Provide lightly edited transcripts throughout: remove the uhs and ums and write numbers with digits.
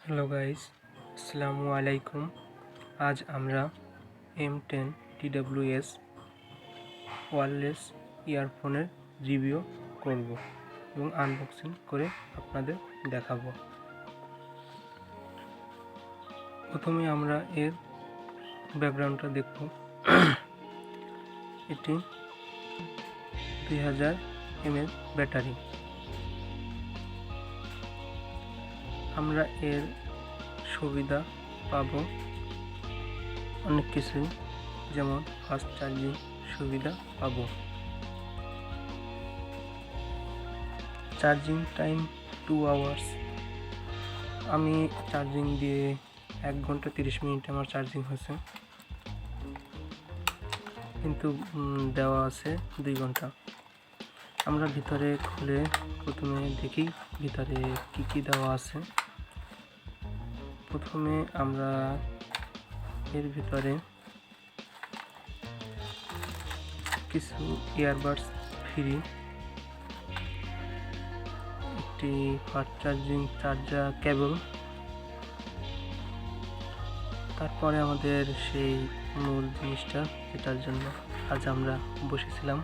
Hello guys, আসসালামু আলাইকুম। আজ আমরা M10 TWS ওয়্যারলেস ইয়ারফোনের রিভিউ করব এবং আনবক্সিং করে আপনাদের দেখাবো। প্রথমে আমরা এর ব্যাকগ্রাউন্ডটা দেখব। এটি 2000 mAh ব্যাটারি। আমরা এর সুবিধা পাবো অনেক কিছুই, যেমন ফাস্ট চার্জিং সুবিধা পাবো, চার্জিং টাইম 2 আওয়ার্স। আমি চার্জিং দিয়ে 1 ঘন্টা 30 মিনিট আমার চার্জিং হয়েছে, কিন্তু দেওয়া আছে 2 ঘন্টা। আমরা ভিতরে খুলে প্রথমে দেখি ভিতরে কি দেওয়া আছে। প্রথমে আমরা এর ভিতরে কিছু ইয়ারবাডস ফ্রি, একটি ফাস্ট চার্জিং চার্জার কেবল, তারপরে আমাদের সেই মূল জিনিসটা যেটার জন্য আজ আমরা বসেছিলাম।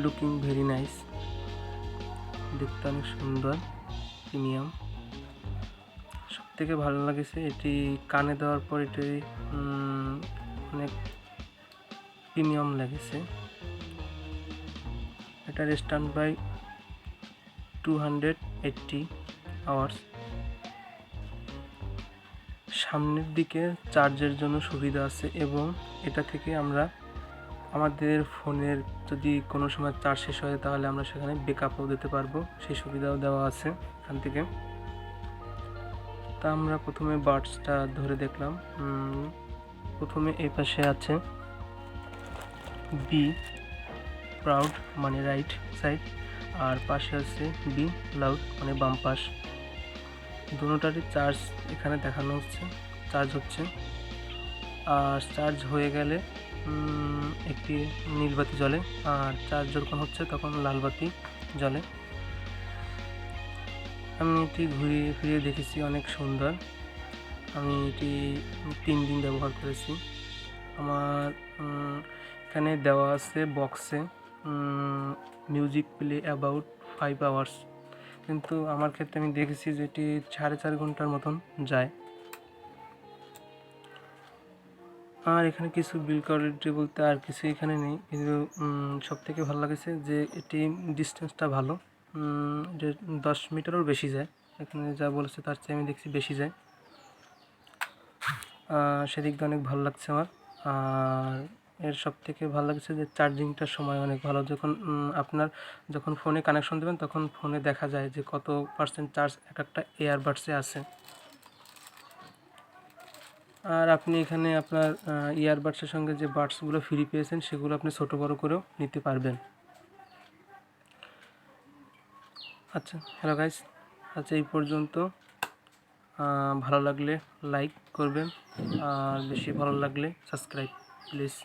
লুকিং ভেরি নাইস, দেখতে অনেক সুন্দর, প্রিমিয়াম। সব থেকে ভালো লাগেছে এটি কানে দেওয়ার পর এটি অনেক প্রিমিয়াম লাগেছে। এটার স্ট্যান্ড বাই 280 আওয়ার্স। সামনের দিকে চার্জের জন্য সুবিধা আছে এবং এটা থেকে আমরা আমাদের ফোনের যদি কোনো সময় চার্জ শেষ হয় তাহলে আমরা সেখানে ব্যাকআপও দিতে পারবো, সেই সুবিধাও দেওয়া আছে এখান থেকে। তা আমরা প্রথমে বাডসটা ধরে দেখলাম। প্রথমে এই পাশে আছে বি প্রাউড মানে রাইট সাইড, আর পাশে আছে বি লাউড মানে বাম পাশ। দুটোটারই চার্জ এখানে দেখানো হচ্ছে, চার্জ হচ্ছে। আর চার্জ হয়ে গেলে একটি নীল বাতি জ্বলে, আর চার্জ যখন হচ্ছে তখন লাল বাতি জ্বলে। আমি এটি ঘুরিয়ে ফিরিয়ে দেখেছি, অনেক সুন্দর। আমি এটি 3 দিন ব্যবহার করেছি। আমার এখানে দেওয়া আছে বক্সে মিউজিক প্লে অ্যাবাউট 5 আওয়ার্স, কিন্তু আমার ক্ষেত্রে আমি দেখেছি যে এটি 4.5 ঘন্টার মতন যায়। আর এখানে কিছু বিল কোয়ালিটি বলতে আর কিছু এখানে নেই, কিন্তু সব থেকে ভালো লাগেছে যে এটি ডিস্টেন্সটা ভালো, যে 10 মিটারও বেশি যায়। এখানে যা বলেছে তার চেয়ে আমি দেখছি বেশি যায়, সেদিক দিয়ে অনেক ভালো লাগছে আমার। আর এর সব থেকে ভালো লাগছে যে চার্জিংটার সময় অনেক ভালো। যখন ফোনে কানেকশন দেবেন তখন ফোনে দেখা যায় যে কত পার্সেন্ট চার্জ একটা এয়ারবাডসে আছে। আর আপনি এখানে আপনার ইয়ারবাডসের সঙ্গে যে বাডসগুলো ফ্রি পেয়েছেন সেগুলো আপনি ছোটো বড়ো করেও নিতে পারবেন। আচ্ছা, হ্যালো গাইস, আচ্ছা এই পর্যন্ত। ভালো লাগলে লাইক করবেন, আর বেশি ভালো লাগলে সাবস্ক্রাইব প্লিজ।